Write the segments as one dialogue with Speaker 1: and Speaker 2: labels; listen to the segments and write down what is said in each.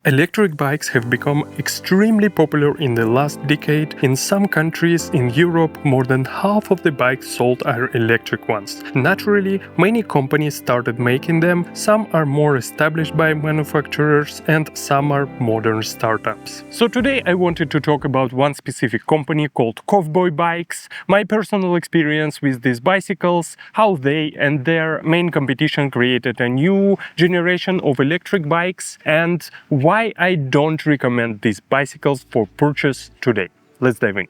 Speaker 1: Electric bikes have become extremely popular in the last decade. In some countries in Europe, more than half of the bikes sold are electric ones. Naturally, many companies started making them. Some are more established by manufacturers and some are modern startups. So today I wanted to talk about one specific company called Cowboy Bikes, my personal experience with these bicycles, how they and their main competition created a new generation of electric bikes, and why I don't recommend these bicycles for purchase today. Let's dive in.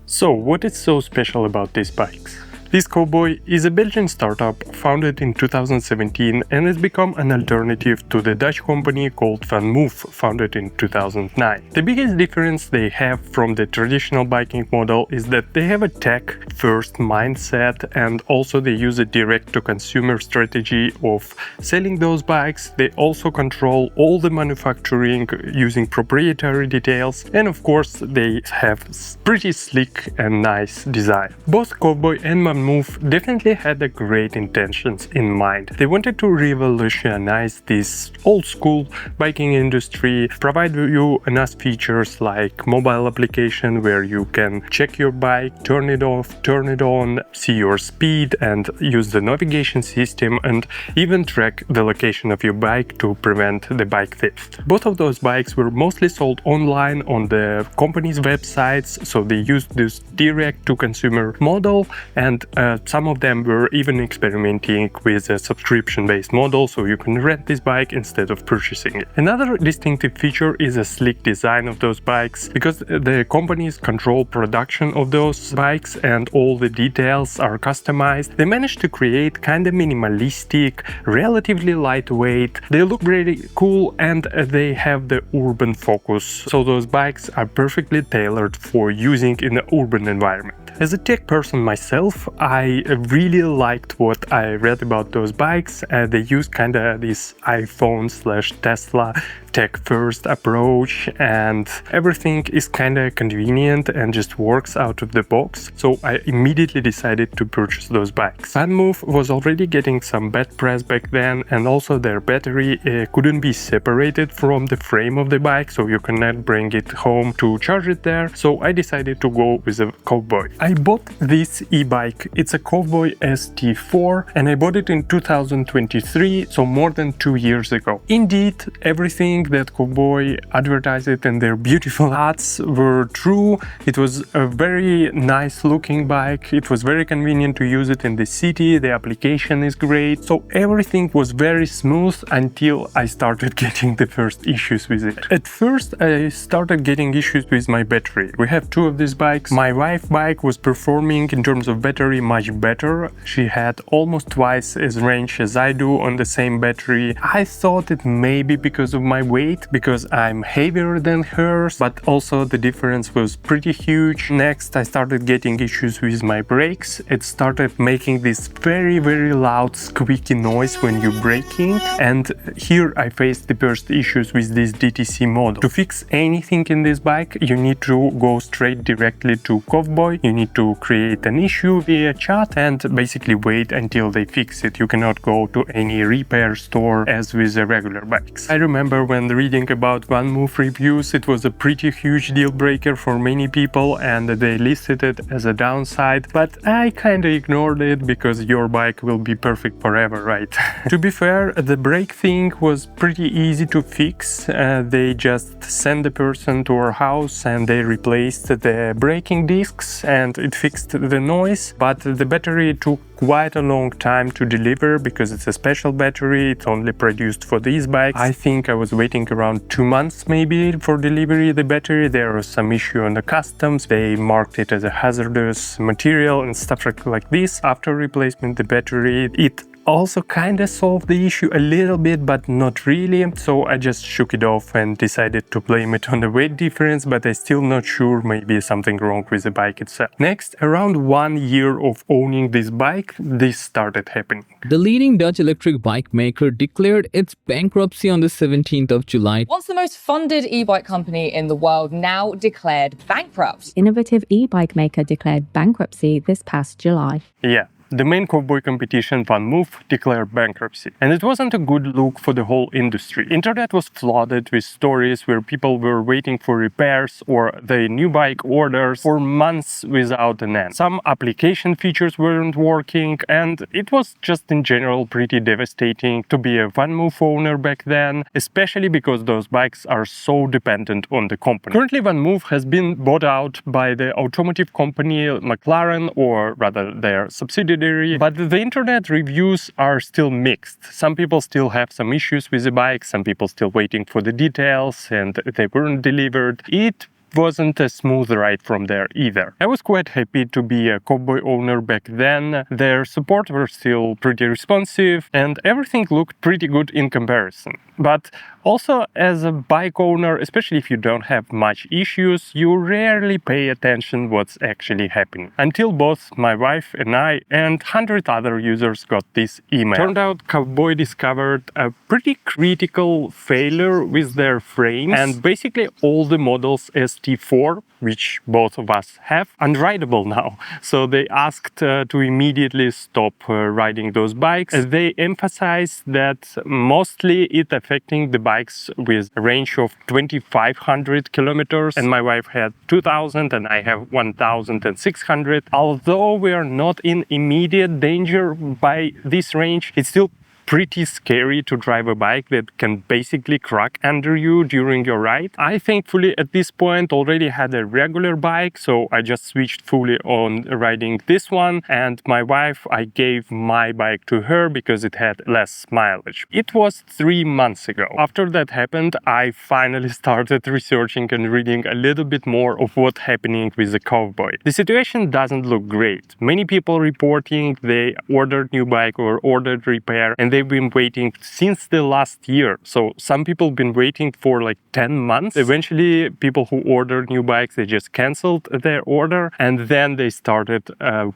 Speaker 1: So, what is so special about these bikes? This Cowboy is a Belgian startup founded in 2017 and has become an alternative to the Dutch company called Vanmoof, founded in 2009. The biggest difference they have from the traditional biking model is that they have a tech-first mindset, and also they use a direct-to-consumer strategy of selling those bikes. They also control all the manufacturing using proprietary details, and of course they have pretty slick and nice design. Both Cowboy and Vanmoof definitely had the great intentions in mind. They wanted to revolutionize this old-school biking industry, provide you enough features like mobile application where you can check your bike, turn it off, turn it on, see your speed and use the navigation system, and even track the location of your bike to prevent the bike theft. Both of those bikes were mostly sold online on the company's websites, so they used this direct-to-consumer model, and some of them were even experimenting with a subscription-based model, so you can rent this bike instead of purchasing it. Another distinctive feature is a sleek design of those bikes. Because the companies control production of those bikes and all the details are customized, they managed to create kind of minimalistic, relatively lightweight, they look really cool, and they have the urban focus, so those bikes are perfectly tailored for using in an urban environment. As a tech person myself, I really liked what I read about those bikes. They use kind of this iPhone/Tesla tech-first approach, and everything is kind of convenient and just works out of the box. So I immediately decided to purchase those bikes. Vanmoof was already getting some bad press back then, and also their battery couldn't be separated from the frame of the bike, so you cannot bring it home to charge it there. So I decided to go with a Cowboy. I bought this e-bike. It's a Cowboy ST4 and I bought it in 2023, so more than 2 years ago. Indeed, everything that Cowboy advertised in their beautiful ads were true. It was a very nice looking bike. It was very convenient to use it in the city. The application is great. So everything was very smooth until I started getting the first issues with it. At first, I started getting issues with my battery. We have two of these bikes. My wife's bike was performing in terms of battery much better. She had almost twice as range as I do on the same battery. I thought it may be because of my weight, because I'm heavier than hers, but also the difference was pretty huge. Next, I started getting issues with my brakes. It started making this very loud squeaky noise when you're braking, and here I faced the first issues with this DTC model. To fix anything in this bike, you need to go straight directly to Cowboy. You need to create an issue via chat and basically wait until they fix it. You cannot go to any repair store as with the regular bikes. I remember when reading about Vanmoof reviews, it was a pretty huge deal breaker for many people and they listed it as a downside, but I kinda ignored it because your bike will be perfect forever, right? To be fair, the brake thing was pretty easy to fix. They just sent the person to our house and they replaced the braking discs and it fixed the noise, but the battery took quite a long time to deliver because it's a special battery. It's only produced for these bikes. I think I was waiting around 2 months maybe for delivery of the battery. There was some issue on the customs. They marked it as a hazardous material and stuff like this. After replacement the battery, it also kind of solved the issue a little bit, but not really. So I just shook it off and decided to blame it on the weight difference, but I'm still not sure, maybe something wrong with the bike itself. Next, around 1 year of owning this bike, this started happening.
Speaker 2: The leading Dutch electric bike maker declared its bankruptcy on the 17th of July.
Speaker 3: Once the most funded e-bike company in the world now declared bankrupt.
Speaker 4: Innovative e-bike maker declared bankruptcy this past July.
Speaker 1: Yeah. the main cowboy competition Vanmoof declared bankruptcy. And it wasn't a good look for the whole industry. Internet was flooded with stories where people were waiting for repairs or the new bike orders for months without an end. Some application features weren't working, and it was just in general pretty devastating to be a Vanmoof owner back then, especially because those bikes are so dependent on the company. Currently, Vanmoof has been bought out by the automotive company McLaren, or rather their subsidiary, but the internet reviews are still mixed. Some people still have some issues with the bike, some people still waiting for the details and they weren't delivered. It wasn't a smooth ride from there either. I was quite happy to be a Cowboy owner back then. Their support were still pretty responsive and everything looked pretty good in comparison. But also, as a bike owner, especially if you don't have much issues, you rarely pay attention what's actually happening. Until both my wife and I and 100 other users got this email. Turned out Cowboy discovered a pretty critical failure with their frames, and basically all the models ST4, which both of us have, unrideable now. So they asked to immediately stop riding those bikes. They emphasized that mostly it affecting the bikes with a range of 2,500 kilometers, and my wife had 2,000 and I have 1,600. Although we are not in immediate danger by this range, it's still pretty scary to drive a bike that can basically crack under you during your ride. I thankfully at this point already had a regular bike, so I just switched fully on riding this one, and my wife, I gave my bike to her because it had less mileage. It was 3 months ago. After that happened, I finally started researching and reading a little bit more of what's happening with the Cowboy. The situation doesn't look great. Many people reporting they ordered new bike or ordered repair, and they've been waiting since the last year. So some people been waiting for like 10 months. Eventually, people who ordered new bikes, they just canceled their order, and then they started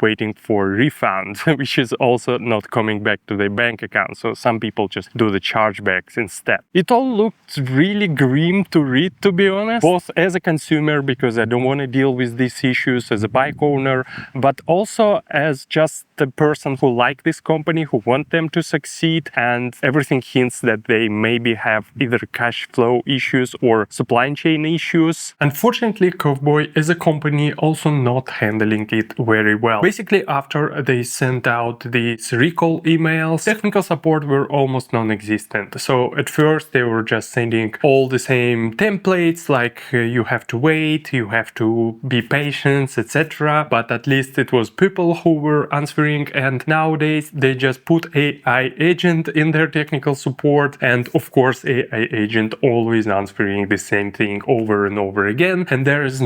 Speaker 1: waiting for refund, which is also not coming back to their bank account. So some people just do the chargebacks instead. It all looked really grim to read, to be honest, both as a consumer, because I don't want to deal with these issues as a bike owner, but also as just the person who like this company, who want them to succeed, and everything hints that they maybe have either cash flow issues or supply chain issues. Unfortunately, Cowboy as a company also not handling it very well. Basically, after they sent out these recall emails, technical support were almost non-existent. So at first they were just sending all the same templates, like you have to wait, you have to be patient, etc. But at least it was people who were answering, and nowadays they just put AI agent in their technical support, and of course AI agent always answering the same thing over and over again, and there is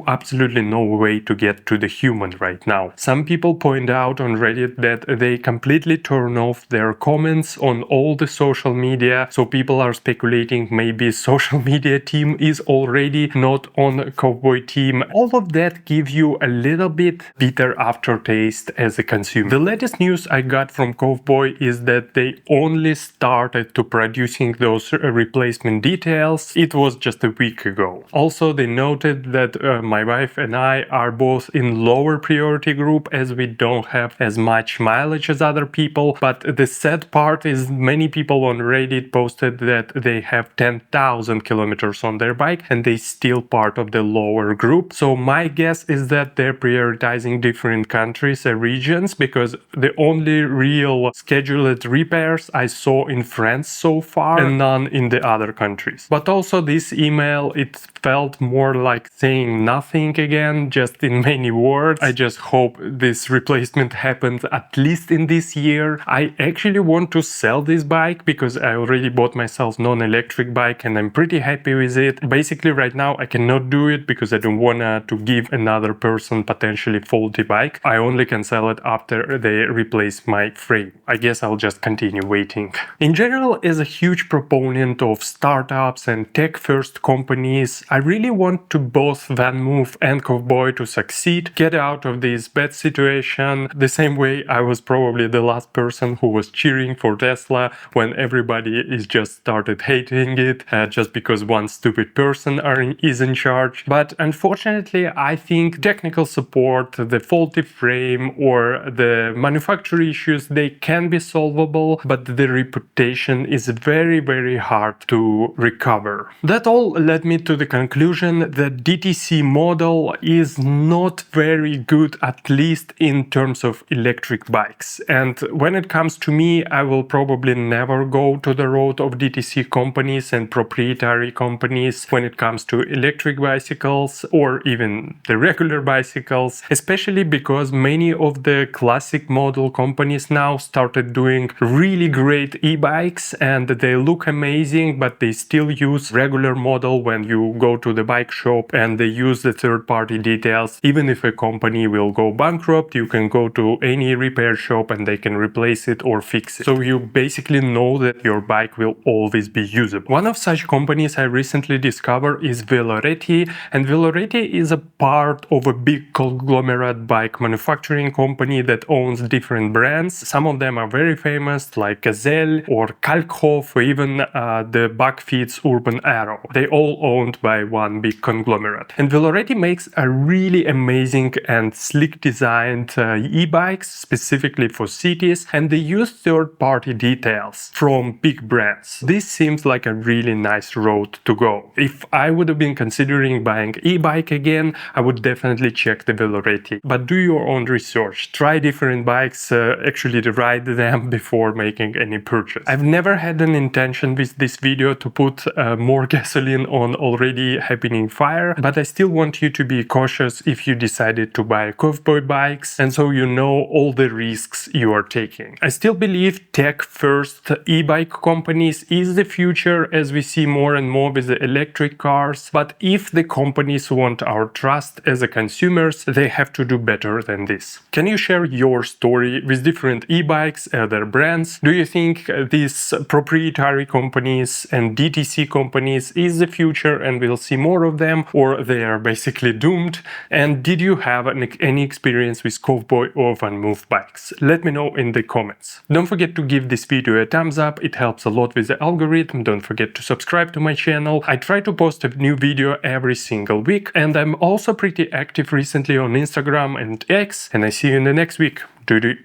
Speaker 1: absolutely no way to get to the human right now. Some people point out on Reddit that they completely turn off their comments on all the social media, so people are speculating maybe social media team is already not on Cowboy team. All of that gives you a little bit bitter aftertaste as a consumer. The latest news I got from Cowboy is that they only started to producing those replacement details. It was just a week ago. Also, they noted that my wife and I are both in lower priority group as we don't have as much mileage as other people. But the sad part is many people on Reddit posted that they have 10,000 kilometers on their bike and they still part of the lower group. So my guess is that they're prioritizing different countries and regions, because the only real scheduled repairs I saw in France so far and none in the other countries. But also this email, it felt more like saying nothing again, just in many words. I just hope this replacement happens at least in this year. I actually want to sell this bike because I already bought myself non-electric bike and I'm pretty happy with it. Basically right now I cannot do it because I don't want to give another person potentially faulty bike. I only can sell it after they replace my frame. I guess I'll just continue waiting. In general, as a huge proponent of startups and tech-first companies, I really want to both Vanmoof and Cowboy to succeed, get out of this bad situation, the same way I was probably the last person who was cheering for Tesla when everybody is just started hating it just because one stupid person is in charge. But unfortunately, I think technical support, the faulty frame, or where the manufacturing issues, they can be solvable, but the reputation is very, very hard to recover. That all led me to the conclusion that DTC model is not very good, at least in terms of electric bikes. And when it comes to me, I will probably never go to the road of DTC companies and proprietary companies when it comes to electric bicycles or even the regular bicycles, especially because many of the classic model companies now started doing really great e-bikes and they look amazing, but they still use regular model when you go to the bike shop, and they use the third-party details. Even if a company will go bankrupt, you can go to any repair shop and they can replace it or fix it. So you basically know that your bike will always be usable. One of such companies I recently discovered is Valoretti, and Valoretti is a part of a big conglomerate bike manufacturing company that owns different brands. Some of them are very famous, like Gazelle or Kalkhoff, or even the Buckfeed's Urban Arrow. They all owned by one big conglomerate. And Valoretti makes a really amazing and slick designed e-bikes specifically for cities, and they use third-party details from big brands. This seems like a really nice road to go. If I would have been considering buying e-bike again, I would definitely check the Valoretti. But do your own research. Try different bikes, actually ride them before making any purchase. I've never had an intention with this video to put more gasoline on already happening fire, but I still want you to be cautious if you decided to buy Cowboy Bikes, and so you know all the risks you are taking. I still believe tech-first e-bike companies is the future, as we see more and more with the electric cars, but if the companies want our trust as a consumers, they have to do better than this. Can you share your story with different e-bikes, other brands? Do you think these proprietary companies and DTC companies is the future and we'll see more of them, or they are basically doomed? And did you have any experience with Cowboy or Vanmoof bikes? Let me know in the comments. Don't forget to give this video a thumbs up, it helps a lot with the algorithm. Don't forget to subscribe to my channel. I try to post a new video every single week, and I'm also pretty active recently on Instagram and X, and I see you in the next week. Doo-doo.